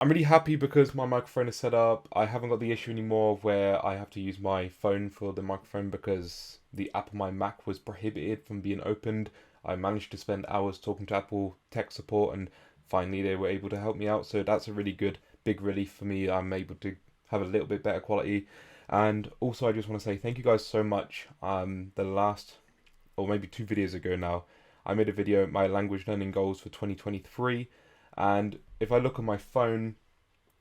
I'm really happy because my microphone is set up. I haven't got the issue anymore where I have to use my phone for the microphone because the app on my Mac was prohibited from being opened. I managed to spend hours talking to Apple tech support and finally they were able to help me out. So that's a really good big relief for me. I'm able to have a little bit better quality. And also I just want to say thank you guys so much. The last or maybe 2 videos ago now, I made a video, my language learning goals for 2023. And if I look on my phone,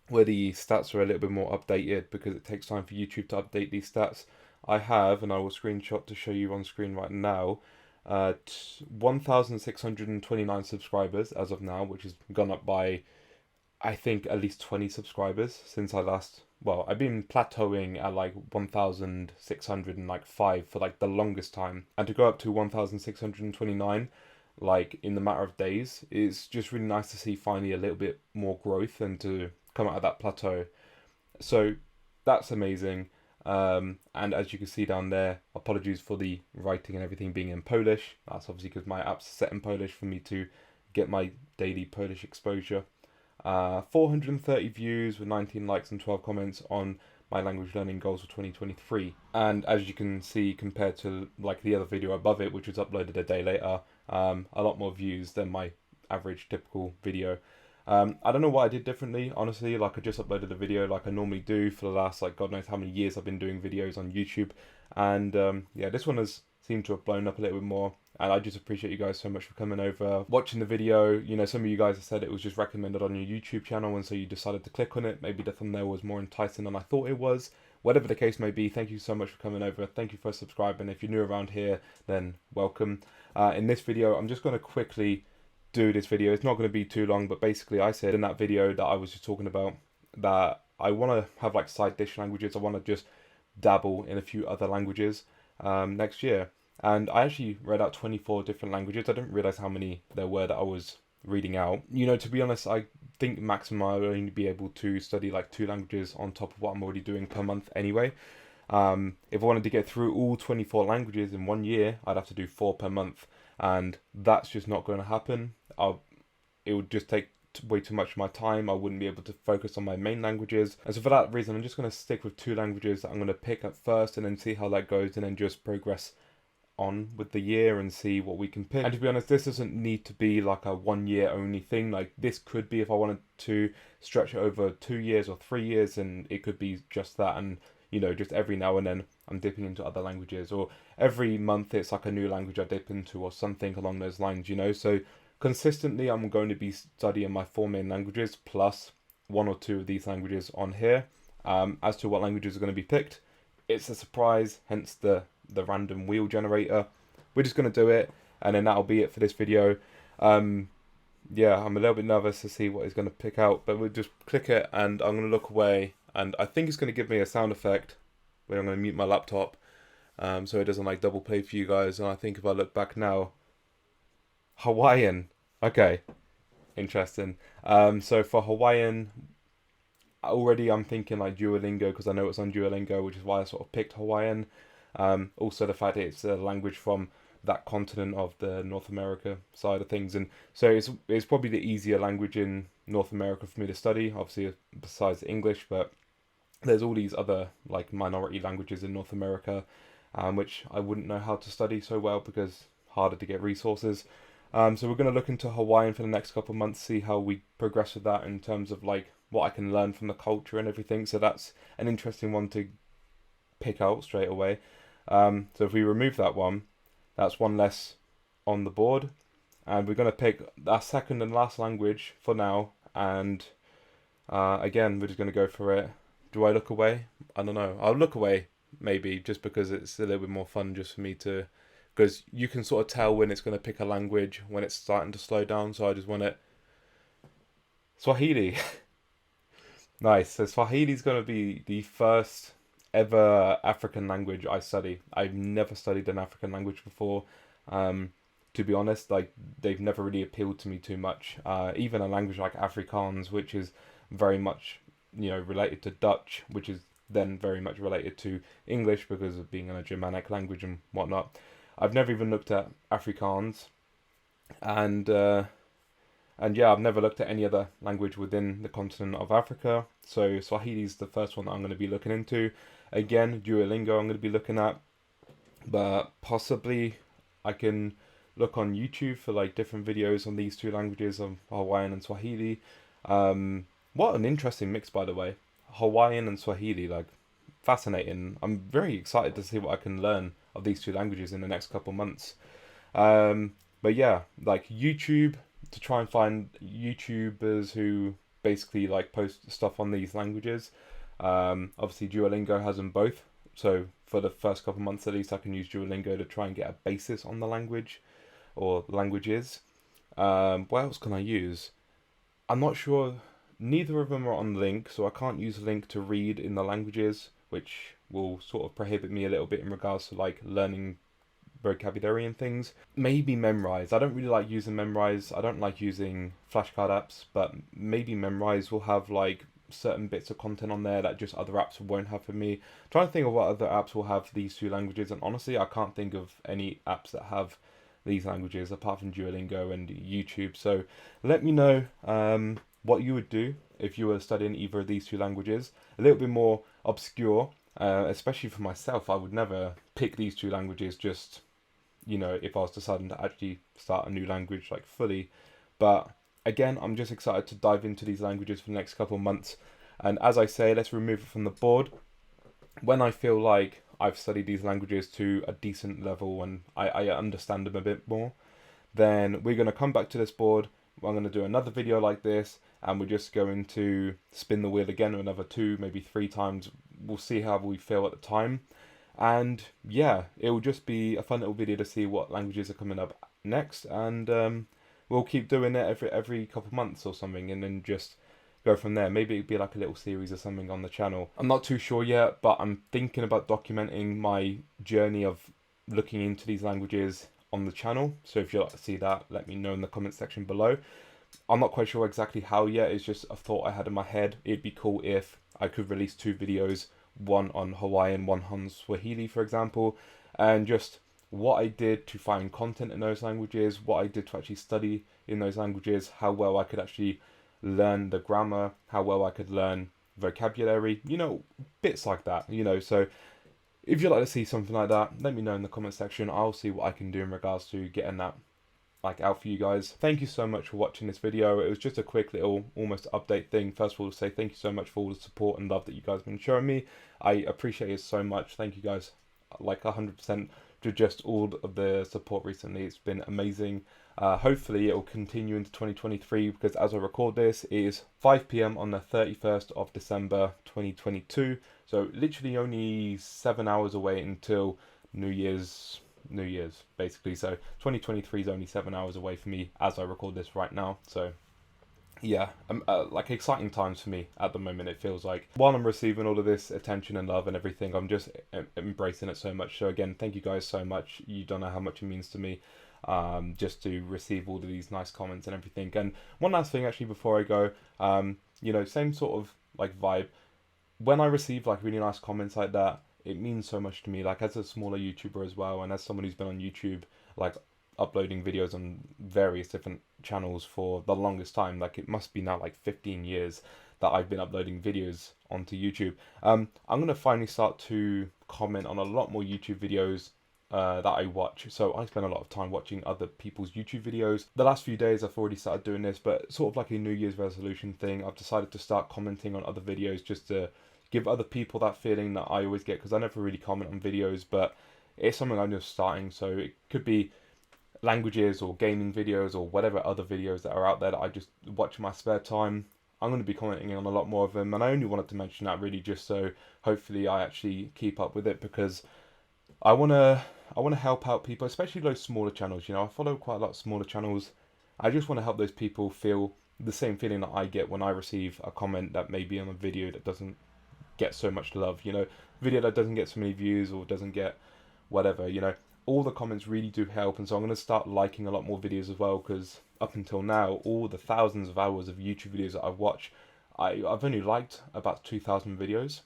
where the stats are a little bit more updated because it takes time for YouTube to update these stats, I have, and I will screenshot to show you on screen right now, 1,629 subscribers as of now, which has gone up by I think at least 20 subscribers since I last. Well, I've been plateauing at like 1,605 for like the longest time, and to go up to 1,629 like in the matter of days is just really nice to see finally a little bit more growth and to come out of that plateau. So that's amazing. And as you can see down there, apologies for the writing and everything being in Polish. That's obviously because my app's set in Polish for me to get my daily Polish exposure. 430 views with 19 likes and 12 comments on my language learning goals for 2023. And as you can see, compared to like the other video above it, which was uploaded a day later, a lot more views than my average typical video. I don't know what I did differently, honestly. Like I just uploaded a video like I normally do for the last like God knows how many years I've been doing videos on YouTube, and yeah, this one has seemed to have blown up a little bit more. And I just appreciate you guys so much for coming over, watching the video. You know, some of you guys have said it was just recommended on your YouTube channel, and so you decided to click on it. Maybe the thumbnail was more enticing than I thought it was. Whatever the case may be, thank you so much for coming over. Thank you for subscribing. If you're new around here, then welcome. In this video, I'm just going to quickly do this video. It's not going to be too long, but basically I said in that video that I was just talking about that I want to have like side dish languages. I want to just dabble in a few other languages next year. And I actually read out 24 different languages. I didn't realize how many there were that I was reading out. You know, to be honest, I think maximum I'll only be able to study like 2 languages on top of what I'm already doing per month anyway. If I wanted to get through all 24 languages in 1 year, I'd have to do 4 per month. And that's just not going to happen. It would just take way too much of my time. I wouldn't be able to focus on my main languages. And so for that reason, I'm just going to stick with 2 languages that I'm going to pick up first and then see how that goes and then just progress on with the year and see what we can pick. And to be honest, this doesn't need to be like a 1 year only thing. Like this could be if I wanted to stretch it over 2 years or 3 years, and it could be just that. And you know, just every now and then I'm dipping into other languages, or every month it's like a new language I dip into, or something along those lines. You know, so consistently I'm going to be studying my 4 main languages plus 1 or 2 of these languages on here. As to what languages are going to be picked, it's a surprise, hence the random wheel generator. We're just going to do it, and then that'll be it for this video. Yeah, I'm a little bit nervous to see what he's going to pick out, but we'll just click it, and I'm going to look away, and I think it's going to give me a sound effect where I'm going to mute my laptop, so it doesn't like double play for you guys. And I think if I look back now, Hawaiian. Okay, interesting. So for Hawaiian, already I'm thinking like Duolingo because I know it's on Duolingo, which is why I sort of picked Hawaiian. Also the fact that it's a language from that continent of the North America side of things, and so it's probably the easier language in North America for me to study, obviously besides English, but there's all these other like minority languages in North America, which I wouldn't know how to study so well because harder to get resources. So we're going to look into Hawaiian for the next couple of months, see how we progress with that in terms of like what I can learn from the culture and everything. So that's an interesting one to pick out straight away. So if we remove that one, that's one less on the board. And we're going to pick our second and last language for now. And again, we're just going to go for it. Do I look away? I don't know. I'll look away maybe just because it's a little bit more fun just for me to, because you can sort of tell when it's going to pick a language when it's starting to slow down. So I just want it. Swahili. Nice. So Swahili is going to be the first ever African language I study. I've never studied an African language before. To be honest, like they've never really appealed to me too much. Even a language like Afrikaans, which is very much, you know, related to Dutch, which is then very much related to English because of being in a Germanic language and whatnot. I've never even looked at Afrikaans, and And yeah, I've never looked at any other language within the continent of Africa. So Swahili is the first one that I'm going to be looking into. Again, Duolingo I'm going to be looking at, but possibly I can look on YouTube for like different videos on these two languages of Hawaiian and Swahili. What an interesting mix, by the way. Hawaiian and Swahili, like fascinating. I'm very excited to see what I can learn of these two languages in the next couple months. But yeah, like YouTube, to try and find YouTubers who basically like post stuff on these languages. Obviously Duolingo has them both, so for the first couple months at least I can use Duolingo to try and get a basis on the language or languages. What else can I use? I'm not sure. Neither of them are on Link, so I can't use Link to read in the languages, which will sort of prohibit me a little bit in regards to like learning vocabulary and things. Maybe Memrise. I don't really like using Memrise. I don't like using flashcard apps, but maybe Memrise will have like certain bits of content on there that just other apps won't have for me. I'm trying to think of what other apps will have these two languages, and honestly, I can't think of any apps that have these languages apart from Duolingo and YouTube. So let me know what you would do if you were studying either of these two languages. A little bit more obscure, especially for myself. I would never pick these two languages just, if I was deciding to actually start a new language like fully. But again, I'm just excited to dive into these languages for the next couple of months. And as I say, let's remove it from the board. When I feel like I've studied these languages to a decent level and I understand them a bit more, then we're going to come back to this board. I'm going to do another video like this, and we're just going to spin the wheel again another 2, maybe 3 times. We'll see how we feel at the time. And yeah, it will just be a fun little video to see what languages are coming up next, and we'll keep doing it every couple of months or something, and then just go from there. Maybe it'd be like a little series or something on the channel. I'm not too sure yet, but I'm thinking about documenting my journey of looking into these languages on the channel. So if you'd like to see that, let me know in the comment section below. I'm not quite sure exactly how yet. It's just a thought I had in my head. It'd be cool if I could release 2 videos, one on Hawaiian, one on Swahili, for example, and just what I did to find content in those languages, what I did to actually study in those languages, how well I could actually learn the grammar, how well I could learn vocabulary, bits like that, So if you'd like to see something like that, let me know in the comment section. I'll see what I can do in regards to getting that out for you guys. Thank you so much for watching this video. It was just a quick little almost update thing. First of all, to say thank you so much for all the support and love that you guys have been showing me. I appreciate it so much. Thank you guys like 100% to just all of the support recently. It's been amazing. Hopefully it will continue into 2023, because as I record this, it is 5 p.m. on the 31st of December 2022. So literally only 7 hours away until New Year's basically. So 2023 is only 7 hours away for me as I record this right now. So yeah, like exciting times for me at the moment. It feels like while I'm receiving all of this attention and love and everything, I'm just embracing it so much. So again, thank you guys so much. You don't know how much it means to me, just to receive all of these nice comments and everything. And one last thing actually before I go, same sort of like vibe. When I receive like really nice comments like that, it means so much to me, like as a smaller YouTuber as well, and as someone who's been on YouTube, like uploading videos on various different channels for the longest time. Like it must be now like 15 years that I've been uploading videos onto YouTube. I'm gonna finally start to comment on a lot more YouTube videos that I watch. So I spend a lot of time watching other people's YouTube videos. The last few days I've already started doing this, but sort of like a New Year's resolution thing, I've decided to start commenting on other videos just to give other people that feeling that I always get, because I never really comment on videos, but it's something I'm just starting. So it could be languages or gaming videos or whatever other videos that are out there that I just watch in my spare time. I'm going to be commenting on a lot more of them, and I only wanted to mention that really just so hopefully I actually keep up with it, because I want to help out people, especially those smaller channels. I follow quite a lot of smaller channels. I just want to help those people feel the same feeling that I get when I receive a comment that may be on a video that doesn't get so much love, video that doesn't get so many views or doesn't get whatever, all the comments really do help. And so I'm going to start liking a lot more videos as well, because up until now, all the thousands of hours of YouTube videos that I've watched, I've only liked about 2,000 videos.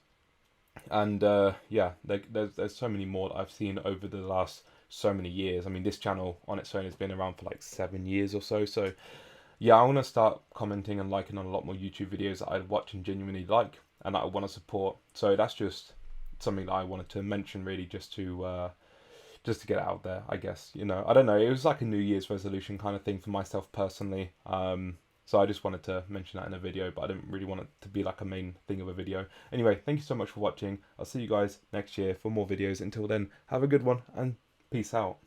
And yeah, there's so many more that I've seen over the last so many years. I mean, this channel on its own has been around for like 7 years or so. So yeah, I want to start commenting and liking on a lot more YouTube videos that I watch and genuinely like and that I want to support. So that's just something that I wanted to mention, really, just to get it out there, I guess. I don't know. It was like a New Year's resolution kind of thing for myself personally. So I just wanted to mention that in a video, but I didn't really want it to be like a main thing of a video. Anyway, thank you so much for watching. I'll see you guys next year for more videos. Until then, have a good one and peace out.